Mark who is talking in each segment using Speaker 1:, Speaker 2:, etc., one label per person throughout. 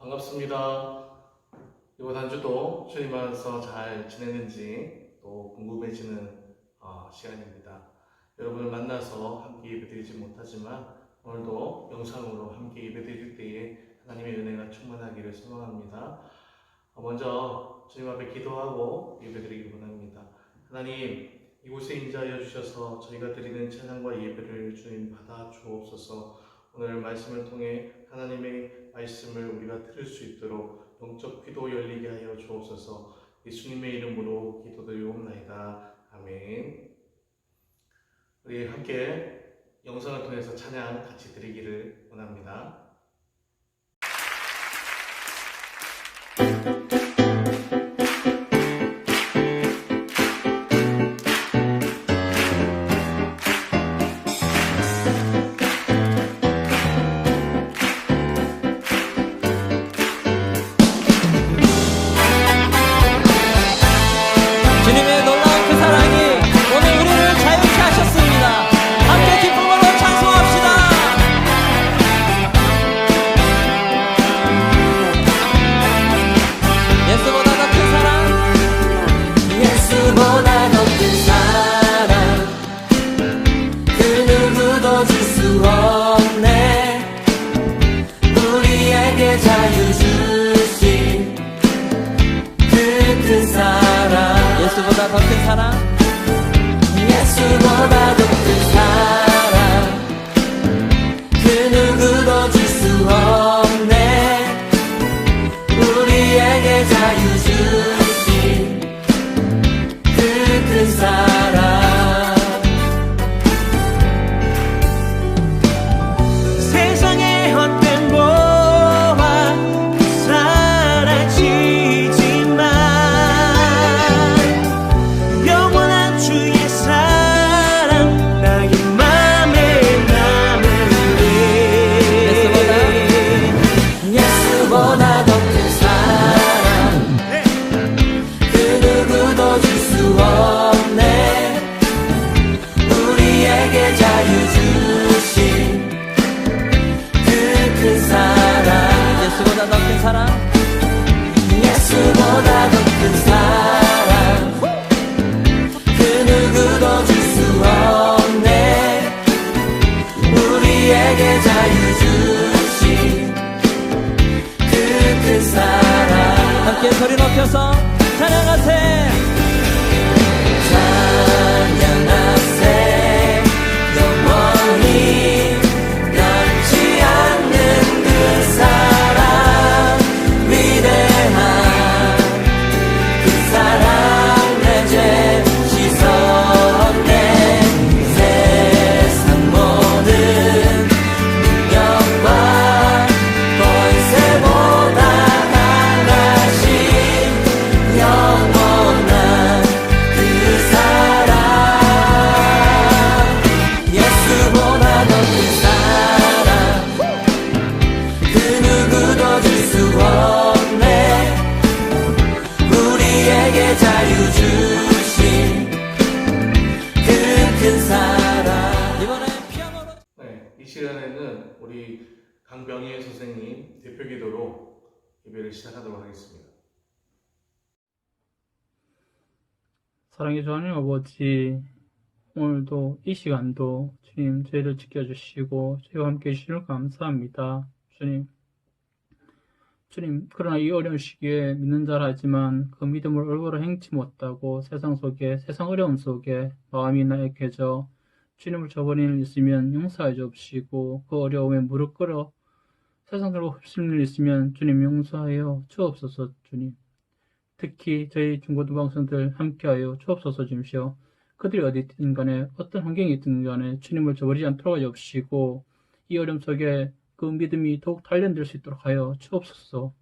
Speaker 1: 반갑습니다. 이번 한 주도 주님 안에서 잘 지냈는지 또 궁금해지는 시간입니다. 여러분을 만나서 함께 예배드리지 못하지만 오늘도 영상으로 함께 예배드릴 때에 하나님의 은혜가 충만하기를 소망합니다. 먼저 주님 앞에 기도하고 예배드리기 원합니다. 하나님, 이곳에 인자하여 주셔서 저희가 드리는 찬양과 예배를 주님 받아 주옵소서. 오늘 말씀을 통해 하나님의 말씀을 우리가 들을 수 있도록 영적 귀도 열리게 하여 주옵소서. 예수님의 이름으로 기도드리옵나이다. 아멘. 우리 함께 영상을 통해서 찬양 같이 드리기를 원합니다.
Speaker 2: 주님의 놀라운 그 사랑이 오늘 우리를 자유케 하셨습니다. 함께 기쁨으로 찬송합시다. 예수보다 더 큰 사랑,
Speaker 3: 예수보다 더 큰 사랑, 그 누구도 줄 수 없네. 우리에게 자유 주신 그 큰 사랑,
Speaker 2: 예수보다 더 큰 사랑,
Speaker 3: 예수보다 더 큰 사랑, 그 누구도 줄 수 없네. 우리에게 자유 주신 그 큰 사랑. 세상의 헛된 보화 사라지지만 영원한 주의 사랑 나의 맘에 남으리. 예수보다 더 큰 사랑, 그 누구도 줄 수 없네. 우리에게 자유 주신 그 큰 사랑,
Speaker 2: 예수보다 더 큰 사랑,
Speaker 3: 예수보다 더 큰 사랑, 그 누구도 줄 수 없네. 우리에게 자유 주신 그 큰 사랑.
Speaker 2: 함께 소리 높여서 찬양하세.
Speaker 3: 찬양하세. 영원히 변치 않는 그 사랑, 위대한 그 사랑, 내 죄 씻었네. 세상 모든 능력과 권세보다 강하신 영원한 그 사랑, 예수보다 더 큰 사랑, 그 누구도 줄 수 없네. 우리에게 자유 주신 그 큰 사랑.
Speaker 2: 이번엔 피아노로
Speaker 1: 이 시간에는 우리 강병희 선생님 대표 기도로 예배를 시작하도록 하겠습니다.
Speaker 4: 사랑의 주 하나님 아버지, 오늘도 이 시간도 주님 저희를 지켜주시고 저희와 함께 해주시는 감사합니다. 주님, 그러나 이 어려운 시기에 믿는 자라 하지만 그 믿음을 얼굴로 행치 못하고 세상 어려움 속에 마음이 나약해져 주님을 저버리는 일 있으면 용서해 주옵시고, 그 어려움에 무릎 꿇어 세상으로 휩쓸리는 일 있으면 주님 용서하여 주옵소서. 주님, 특히 저희 중고등학생들 함께하여 주옵소서. 주십시오. 그들이 어디 있든 간에 어떤 환경이 있든 간에 주님을 저버리지 않도록 하옵시고, 이 어려움 속에 그 믿음이 더욱 단련될 수 있도록 하여 주옵소서.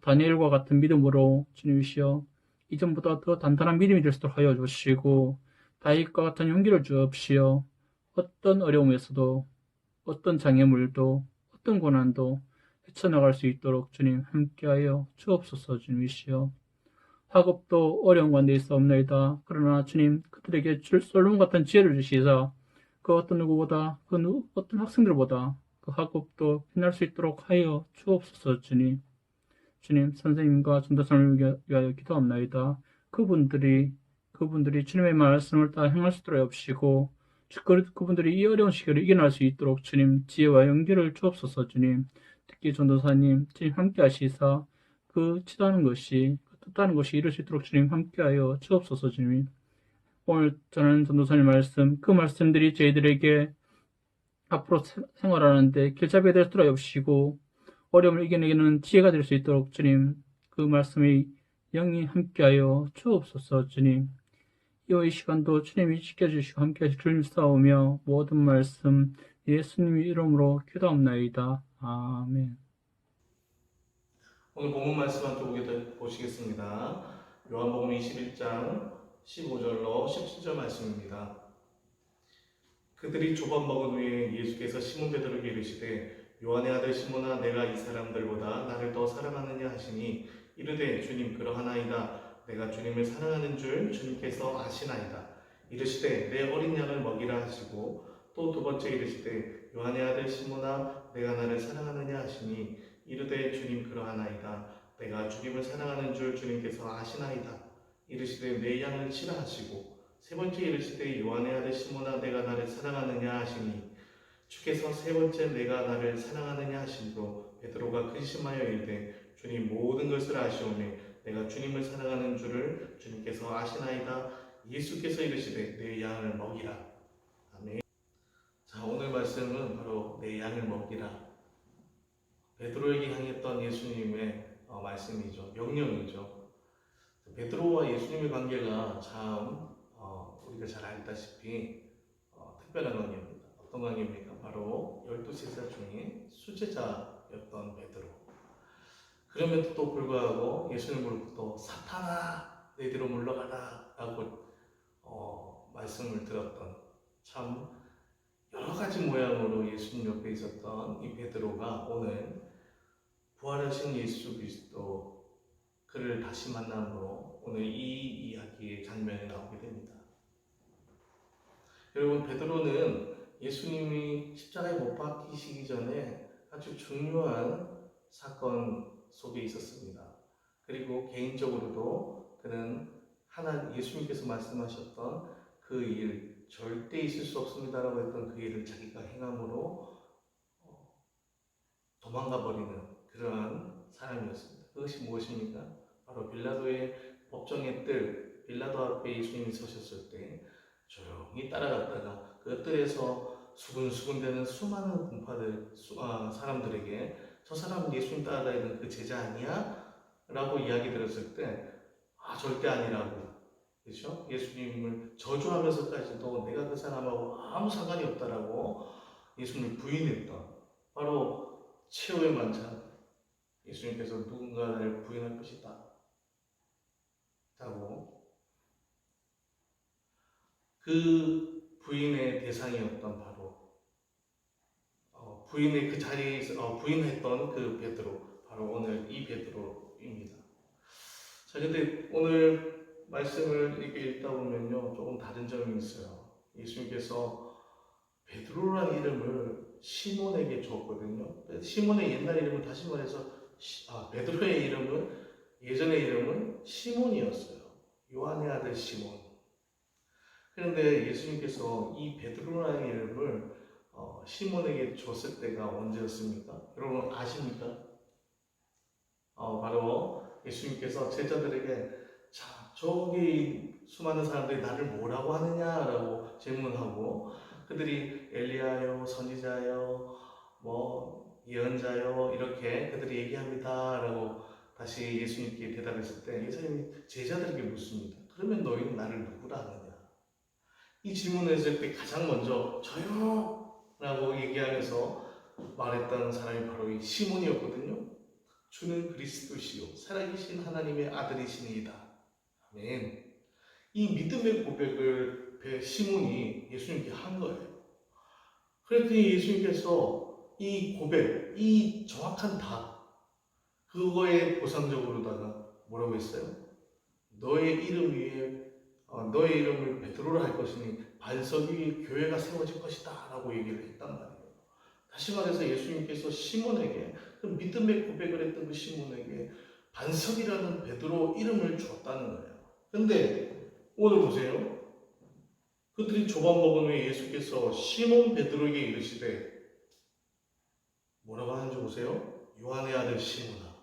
Speaker 4: 다니엘과 같은 믿음으로 주님이시여 이전보다 더 단단한 믿음이 될 수 있도록 하여 주시고, 다윗과 같은 용기를 주옵시어 어떤 어려움에서도, 어떤 장애물도, 어떤 고난도 헤쳐나갈 수 있도록 주님 함께하여 주옵소서. 주님이시여 학업도 어려운 가운데 있사옵나이다. 그러나 주님, 그들에게 솔로몬 같은 지혜를 주시사 그 어떤 누구보다, 어떤 학생들보다 그 학업도 빛날 수 있도록 하여 주옵소서. 주님, 선생님과 전도사님을 위하여 기도합나이다. 그분들이 주님의 말씀을 따라 행할 수 있도록 하옵시고, 그분들이 이 어려운 시기를 이겨낼 수 있도록 주님 지혜와 용기를 주옵소서. 주님, 특히 전도사님 주님 함께 하시사 그 뜻하는 것이 이룰 수 있도록 주님 함께하여 주옵소서. 주님, 오늘 전하는 전도사님 말씀, 그 말씀들이 저희들에게 앞으로 생활하는데 길잡이가 될 수 있도록 하옵시고, 어려움을 이겨내기는 지혜가 될 수 있도록 주님 그 말씀이 영이 함께하여 주옵소서. 주님, 이 시간도 주님이 지켜주시고 함께하시 주님 싸우며 모든 말씀 예수님의 이름으로 기도합나이다. 아멘.
Speaker 1: 오늘 본문 말씀 함께 보시겠습니다. 요한복음 21장 15절로 17절 말씀입니다. 그들이 조밥 먹은 후에 예수께서 시몬 베드로에게 이르시되 요한의 아들 시몬아 내가 이 사람들보다 나를 더 사랑하느냐 하시니 이르되 주님 그러하나이다. 내가 주님을 사랑하는 줄 주님께서 아시나이다. 이르시되 내 어린 양을 먹이라 하시고 또 두 번째 이르시되 요한의 아들 시몬아 내가 나를 사랑하느냐 하시니 이르되 주님 그러하나이다. 내가 주님을 사랑하는 줄 주님께서 아시나이다. 이르시되 내 양을 치라 하시고 세 번째 이르시되 요한의 아들 시몬아 내가 나를 사랑하느냐 하시니 주께서 세 번째 내가 나를 사랑하느냐 하시므로 베드로가 근심하여 이르되 주님 모든 것을 아시오매 내가 주님을 사랑하는 줄을 주님께서 아시나이다. 예수께서 이르시되 내 양을 먹이라. 아멘. 자, 오늘 말씀은 바로 내 양을 먹이라. 베드로에게 향했던 예수님의 말씀이죠. 명령이죠. 베드로와 예수님의 관계가 참 우리가 잘 알다시피 특별한 관계입니다. 어떤 관계입니까? 바로 12제자 중에 수제자였던 베드로. 그럼에도 불구하고 예수님으로부터 사탄아 내 뒤로 물러가라 라고 말씀을 들었던 참 여러 가지 모양으로 예수님 옆에 있었던 이 베드로가 오늘 부활하신 예수 그리스도 그를 다시 만남으로 오늘 이 이야기의 장면에 나오게 됩니다. 여러분, 베드로는 예수님이 십자가에 못 박히시기 전에 아주 중요한 사건 속에 있었습니다. 그리고 개인적으로도 그는 예수님께서 말씀하셨던 그 일 절대 있을 수 없습니다라고 했던 그 일을 자기가 행함으로 도망가 버리는 그러한 사람이었습니다. 그것이 무엇입니까? 바로 빌라도의 법정의 뜰, 빌라도 앞에 예수님이 서셨을 때 조용히 따라갔다가 그 뜰에서 수근수근대는 수많은 공파들, 사람들에게 저 사람은 예수님 따라다니는 그 제자 아니야? 라고 이야기 들었을 때 절대 아니라고, 그렇죠? 예수님을 저주하면서까지도 내가 그 사람하고 아무 상관이 없다라고 예수님을 부인했던 바로 최후의 만찬, 예수님께서 누군가 나를 부인할 것이다 라고 그 부인의 대상이었던 바로 부인의 그 자리에서 부인했던 그 베드로, 바로 오늘 이 베드로입니다. 자, 근데 오늘 말씀을 이렇게 읽다 보면요, 조금 다른 점이 있어요. 예수님께서 베드로라는 이름을 시몬에게 주었거든요. 시몬의 옛날 이름은 다시 말해서 베드로의 이름은 예전의 이름은 시몬이었어요. 요한의 아들 시몬. 그런데 예수님께서 이 베드로라는 이름을 시몬에게 줬을 때가 언제였습니까? 여러분 아십니까? 바로 예수님께서 제자들에게 저기 수많은 사람들이 나를 뭐라고 하느냐라고 질문하고 그들이 엘리야요, 선지자요, 예언자요 이렇게 그들이 얘기합니다라고 다시 예수님께 대답했을 때 예수님이 제자들에게 묻습니다. 그러면 너희는 나를 누구라 하느냐? 이 질문을 했을 때 가장 먼저 저요! 라고 얘기하면서 말했던 사람이 바로 이 시몬이었거든요. 주는 그리스도시요 살아계신 하나님의 아들이시니이다. 아멘. 이 믿음의 고백을 시몬이 예수님께 한 거예요. 그랬더니 예수님께서 이 고백, 이 정확한 답, 그거에 보상적으로다가 뭐라고 했어요? 너의 이름을 베드로라 할 것이니 반석 위에 교회가 세워질 것이다 라고 얘기를 했단 말이에요. 다시 말해서 예수님께서 시몬에게 그 믿음의 고백을 했던 그 시몬에게 반석이라는 베드로 이름을 주었다는 거예요. 근데 오늘 보세요. 그들이 조반먹은 후에 예수께서 시몬 베드로에게 이르시되 뭐라고 하는지 보세요. 요한의 아들 시몬아.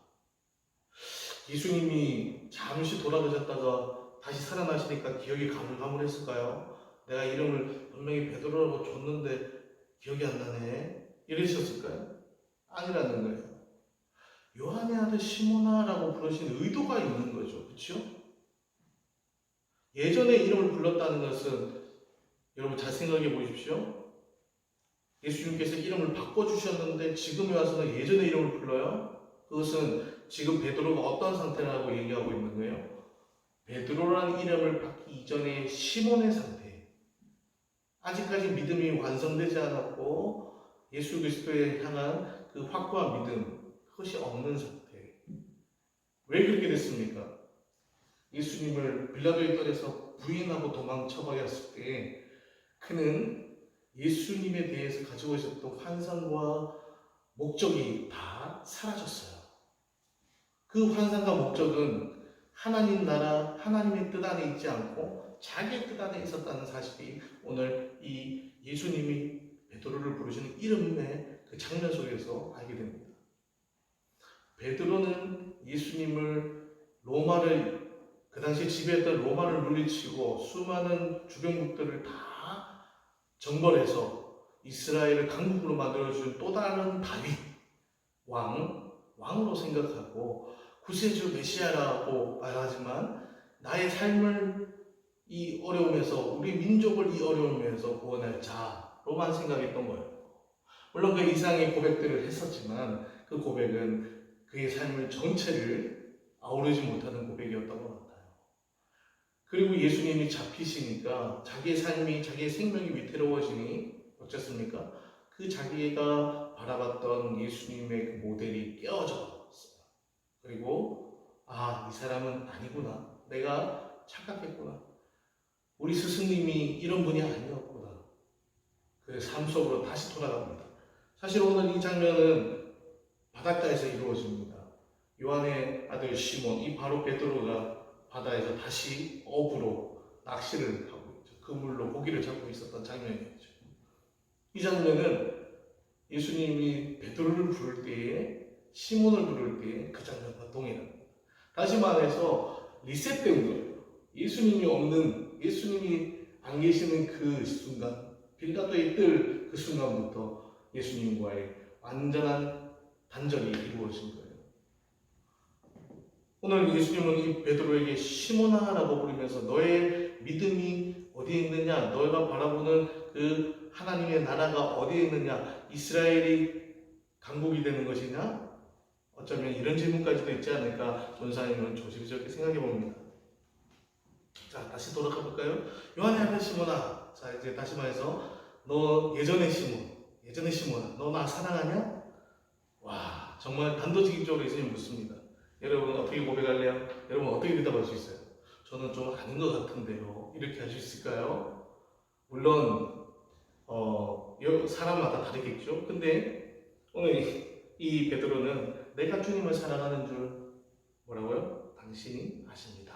Speaker 1: 예수님이 잠시 돌아가셨다가 다시 살아나시니까 기억이 가물가물했을까요? 내가 이름을 분명히 베드로라고 줬는데 기억이 안 나네. 이러셨을까요? 아니라는 거예요. 요한의 아들 시몬아라고 부르신 의도가 있는 거죠. 그렇죠? 예전에 이름을 불렀다는 것은 여러분 잘 생각해 보십시오. 예수님께서 이름을 바꿔주셨는데 지금에 와서는 예전의 이름을 불러요? 그것은 지금 베드로가 어떤 상태라고 얘기하고 있는 거예요? 베드로라는 이름을 받기 이전에 시몬의 상태. 아직까지 믿음이 완성되지 않았고 예수 그리스도에 향한 그 확고한 믿음, 그것이 없는 상태. 왜 그렇게 됐습니까? 예수님을 빌라도의 뜰에서 부인하고 도망쳐버렸을 때 그는 예수님에 대해서 가지고 있었던 환상과 목적이 다 사라졌어요. 그 환상과 목적은 하나님 나라, 하나님의 뜻 안에 있지 않고 자기의 뜻 안에 있었다는 사실이 오늘 이 예수님이 베드로를 부르시는 이름의 그 장면 속에서 알게 됩니다. 베드로는 예수님을 그 당시에 지배했던 로마를 물리치고 수많은 주변국들을 다 정벌해서 이스라엘을 강국으로 만들어준 또 다른 다윗 왕으로 생각하고 구세주 메시아라고 말하지만 나의 삶을 이 어려움에서 우리 민족을 이 어려움에서 구원할 자로만 생각했던 거예요. 물론 그 이상의 고백들을 했었지만 그 고백은 그의 삶을 전체를 아우르지 못하는 고백이었던 것 같아요. 그리고 예수님이 잡히시니까 자기의 삶이, 자기의 생명이 위태로워지니 어쨌습니까? 그 자기가 바라봤던 예수님의 그 모델이 깨어져 버렸어요. 그리고 이 사람은 아니구나. 내가 착각했구나. 우리 스승님이 이런 분이 아니었구나. 그 삶 속으로 다시 돌아갑니다. 사실 오늘 이 장면은 바닷가에서 이루어집니다. 요한의 아들 시몬, 이 바로 베드로가 바다에서 다시 어부로 낚시를 하고 있죠. 그물로 고기를 잡고 있었던 장면이었죠. 이 장면은 예수님이 베드로를 부를 때에, 시몬을 부를 때에 그 장면과 동일합니다. 다시 말해서 리셋된 거예요. 예수님이 안 계시는 그 순간, 빌라도의 뜰 그 순간부터 예수님과의 완전한 단절이 이루어진 거예요. 오늘 예수님은 이 베드로에게 시몬아라고 부르면서 너의 믿음이 어디에 있느냐, 너가 바라보는 그 하나님의 나라가 어디에 있느냐, 이스라엘이 강국이 되는 것이냐, 어쩌면 이런 질문까지도 있지 않을까 전사님은 조심스럽게 생각해 봅니다. 자, 다시 돌아가 볼까요? 요한의 아들 시몬아. 자, 이제 다시 말해서 너 예전의 시몬아, 너 나 사랑하냐? 와, 정말 단도직입적으로 예수님 묻습니다. 여러분 어떻게 고백할래요? 여러분 어떻게 대답할 수 있어요? 저는 좀 아닌 것 같은데요. 이렇게 할 수 있을까요? 물론 사람마다 다르겠죠. 근데 오늘 이 베드로는 내가 주님을 사랑하는 줄 뭐라고요? 당신이 아십니다.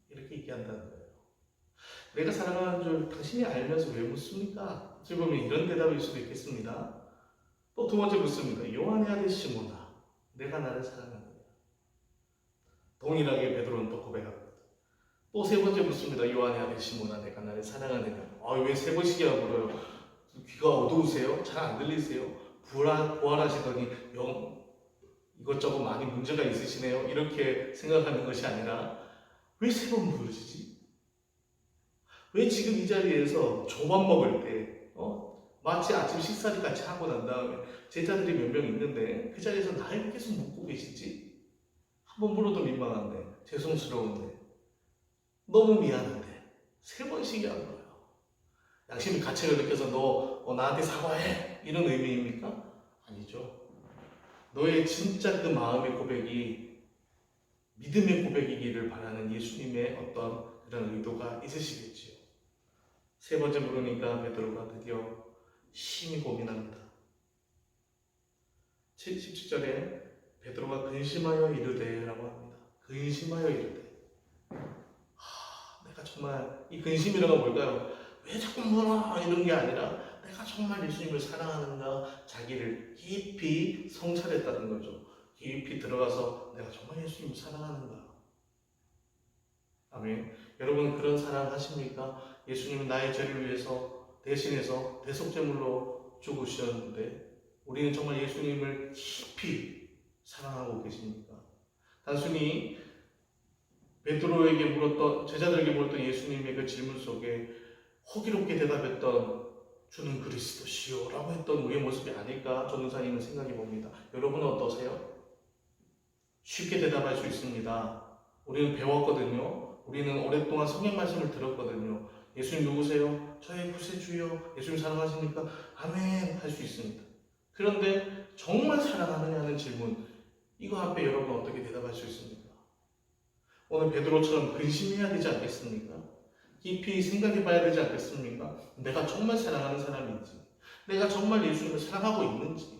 Speaker 1: 이렇게 얘기한다는 거예요. 내가 사랑하는 줄 당신이 알면서 왜 묻습니까? 어찌 보면 이런 대답일 수도 있겠습니다. 또 두 번째 묻습니다. 요한의 아들 시몬아, 내가 나를 사랑하느냐? 동일하게 베드로는 또 고백합니다. 또 세 번째 묻습니다. 요한의 아들 시몬아, 내가 나를 사랑하느냐? 왜 세 번씩이나 물어요? 귀가 어두우세요? 잘 안 들리세요? 부활하시더니 이것저것 많이 문제가 있으시네요? 이렇게 생각하는 것이 아니라 왜 세 번 부르시지? 왜 지금 이 자리에서 조밥 먹을 때 마치 아침 식사를 같이 하고 난 다음에 제자들이 몇 명 있는데 그 자리에서 나를 계속 묻고 계시지? 한 번 물어도 민망한데, 죄송스러운데, 너무 미안한데 세 번씩이나 물어요. 양심의 가책을 느껴서 너 나한테 사과해, 이런 의미입니까? 아니죠. 너의 진짜 그 마음의 고백이 믿음의 고백이기를 바라는 예수님의 어떤 그런 의도가 있으시겠지요. 세 번째 물으니까 베드로가 드디어 심히 고민합니다. 17절에 베드로가 근심하여 이르되라고 합니다. 근심하여 이르되. 내가 정말 이 근심이라가 뭘까요? 왜 자꾸 물어 이런 게 아니라 내가 정말 예수님을 사랑하는가, 자기를 깊이 성찰했다는 거죠. 깊이 들어가서 내가 정말 예수님을 사랑하는가. 아멘. 여러분 그런 사랑 하십니까? 예수님은 나의 죄를 위해서 대신해서 대속제물로 죽으셨는데 우리는 정말 예수님을 깊이 사랑하고 계십니까? 단순히 베드로에게 물었던, 제자들에게 물었던 예수님의 그 질문 속에 호기롭게 대답했던 주는 그리스도시요 라고 했던 우리의 모습이 아닐까 전도사님은 생각해 봅니다. 여러분은 어떠세요? 쉽게 대답할 수 있습니다. 우리는 배웠거든요. 우리는 오랫동안 성경 말씀을 들었거든요. 예수님 누구세요? 저의 구세주요. 예수님 사랑하십니까? 아멘 할 수 있습니다. 그런데 정말 사랑하느냐는 질문, 이거 앞에 여러분 어떻게 대답할 수 있습니까? 오늘 베드로처럼 근심해야 되지 않겠습니까? 깊이 생각해 봐야 되지 않겠습니까? 내가 정말 사랑하는 사람인지, 내가 정말 예수님을 사랑하고 있는지.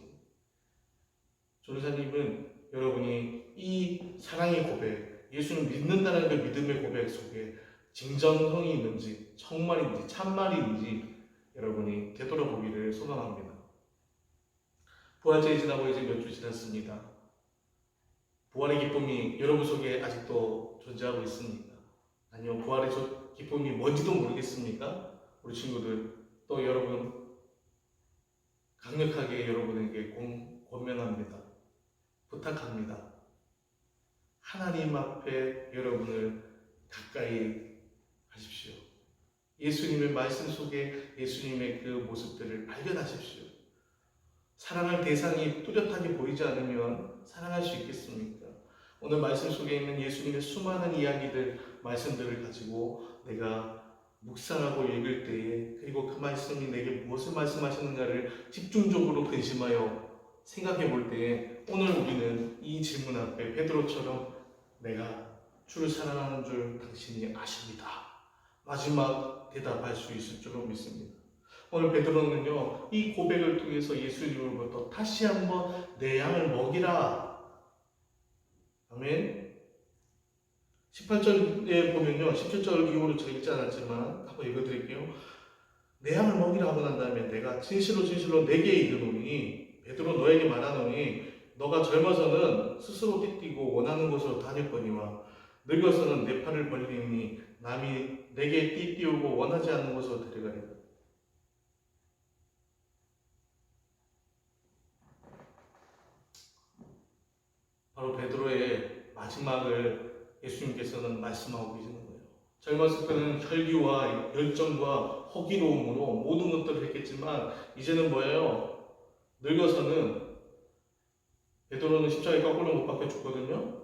Speaker 1: 전도사님은 여러분이 이 사랑의 고백, 예수님을 믿는다는 그 믿음의 고백 속에 진정성이 있는지, 정말인지, 참말인지 여러분이 되돌아보기를 소망합니다. 부활절이 지나고 이제 몇 주 지났습니다. 부활의 기쁨이 여러분 속에 아직도 존재하고 있습니까? 아니요, 부활의 기쁨이 뭔지도 모르겠습니까? 우리 친구들, 또 여러분 강력하게 여러분에게 권면합니다. 부탁합니다. 하나님 앞에 여러분을 가까이 하십시오. 예수님의 말씀 속에 예수님의 그 모습들을 발견하십시오. 사랑할 대상이 뚜렷하게 보이지 않으면 사랑할 수 있겠습니까? 오늘 말씀 속에 있는 예수님의 수많은 이야기들, 말씀들을 가지고 내가 묵상하고 읽을 때에, 그리고 그 말씀이 내게 무엇을 말씀하시는가를 집중적으로 근심하여 생각해 볼 때에, 오늘 우리는 이 질문 앞에 베드로처럼 내가 주를 사랑하는 줄 당신이 아십니다. 마지막 대답할 수 있을 줄로 믿습니다. 오늘 베드로는요, 이 고백을 통해서 예수님으로부터 다시 한번 내 양을 먹이라. 아멘. 18절에 보면요, 17절 이후로 제가 읽지 않았지만 한번 읽어드릴게요. 내 양을 먹이라 하고 난 다음에 내가 진실로 진실로 내게 이르노니, 베드로 너에게 말하노니 너가 젊어서는 스스로 띠띠고 원하는 곳으로 다녔거니와 늙어서는 내 팔을 벌리니 남이 내게 띠띠우고 원하지 않는 곳으로 데려가리라. 바로 베드로의 마지막을 예수님께서는 말씀하고 계시는 거예요. 젊었을 때는 혈기와 열정과 호기로움으로 모든 것들을 했겠지만 이제는 뭐예요? 늙어서는, 베드로는 십자가에 거꾸로 못 박혀 죽거든요.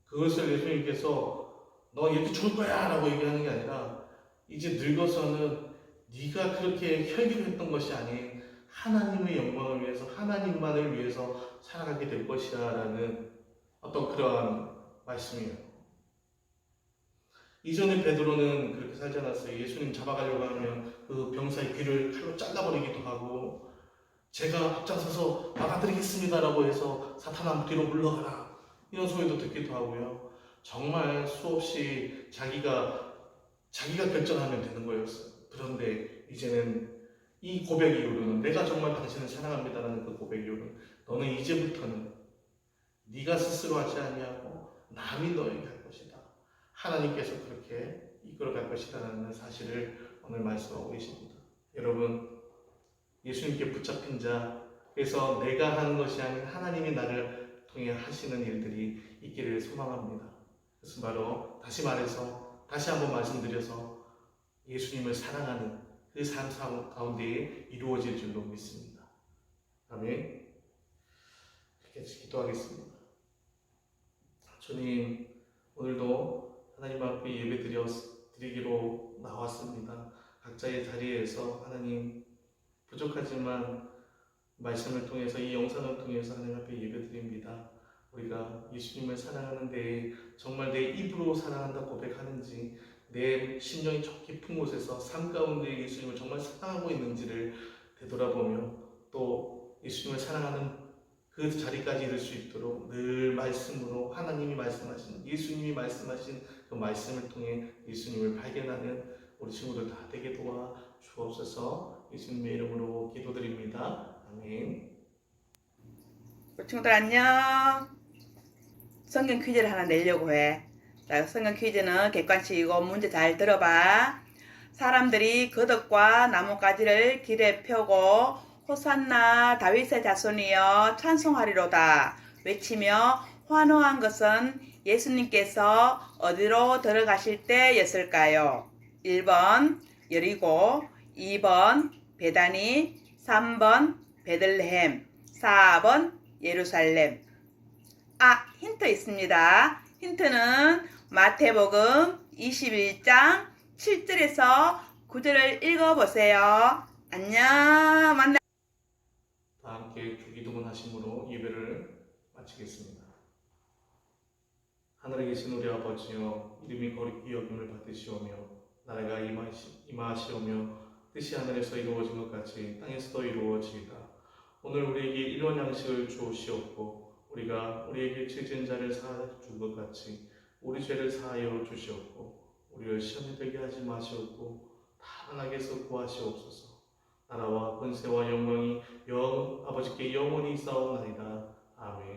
Speaker 1: 그것을 예수님께서 너 이렇게 죽을 거야 라고 얘기하는 게 아니라, 이제 늙어서는 네가 그렇게 혈기로 했던 것이 아닌 하나님의 영광을 위해서, 하나님만을 위해서 살아가게 될 것이야 라는 어떤 그러한 말씀이에요. 이전에 베드로는 그렇게 살지 않았어요. 예수님 잡아가려고 하면 그 병사의 귀를 칼로 잘라버리기도 하고, 제가 앞장서서 막아드리겠습니다라고 해서 사탄아 뒤로 물러가라 이런 소리도 듣기도 하고요. 정말 수없이 자기가 결정하면 되는 거였어요. 그런데 이제는 이 고백 이후로는, 내가 정말 당신을 사랑합니다라는 그 고백 이후로는, 너는 이제부터는 네가 스스로 하지 아니하고 남이 너에게 할 것이다. 하나님께서 그렇게 이끌어갈 것이라는 사실을 오늘 말씀하고 계십니다. 여러분, 예수님께 붙잡힌 자, 그래서 내가 하는 것이 아닌 하나님이 나를 통해 하시는 일들이 있기를 소망합니다. 그것은 바로 다시 말해서, 다시 한번 말씀드려서 예수님을 사랑하는 그 삶 가운데에 이루어질 줄로 믿습니다. 아멘. 이렇게 기도하겠습니다. 주님, 오늘도 하나님 앞에 예배 드리기로 나왔습니다. 각자의 자리에서 하나님, 부족하지만 말씀을 통해서, 이 영상을 통해서 하나님 앞에 예배 드립니다. 우리가 예수님을 사랑하는 데에 정말 내 입으로 사랑한다 고백하는지, 내 심령이 저 깊은 곳에서 삶 가운데 예수님을 정말 사랑하고 있는지를 되돌아보며, 또 예수님을 사랑하는 그 자리까지 이룰 수 있도록 늘 말씀으로 하나님이 말씀하신 예수님이 말씀하신 그 말씀을 통해 예수님을 발견하는 우리 친구들 다 되게 도와 주옵소서. 예수님의 이름으로 기도드립니다. 아멘.
Speaker 5: 우리 친구들 안녕. 성경 퀴즈를 하나 내려고 해. 자, 성경 퀴즈는 객관식이고 문제 잘 들어봐. 사람들이 거덕과 나뭇가지를 길에 펴고 호산나 다윗의 자손이여 찬송하리로다 외치며 환호한 것은 예수님께서 어디로 들어가실 때였을까요? 1번 여리고, 2번 베다니, 3번 베들레헴, 4번 예루살렘. 힌트 있습니다. 힌트는 마태복음 21장 7절에서 9절을 읽어보세요. 안녕. 만나.
Speaker 1: 다 함께 주기도문 하심으로 예배를 마치겠습니다. 하늘에 계신 우리 아버지여, 이름이 거룩히 여김을 받으시오며 나라가 임하시오며 뜻이 하늘에서 이루어진 것 같이 땅에서도 이루어지이다. 오늘 우리에게 일원 양식을 주옵시옵고 우리가 우리에게 죄진 자를 사하여 준 것 같이 우리 죄를 사하여 주시옵고 우리를 시험에 들게 하지 마시옵고 다른 악에서 구하시옵소서. 나라와 권세와 영광이 아버지께 영원히 있사옵나이다. 아멘.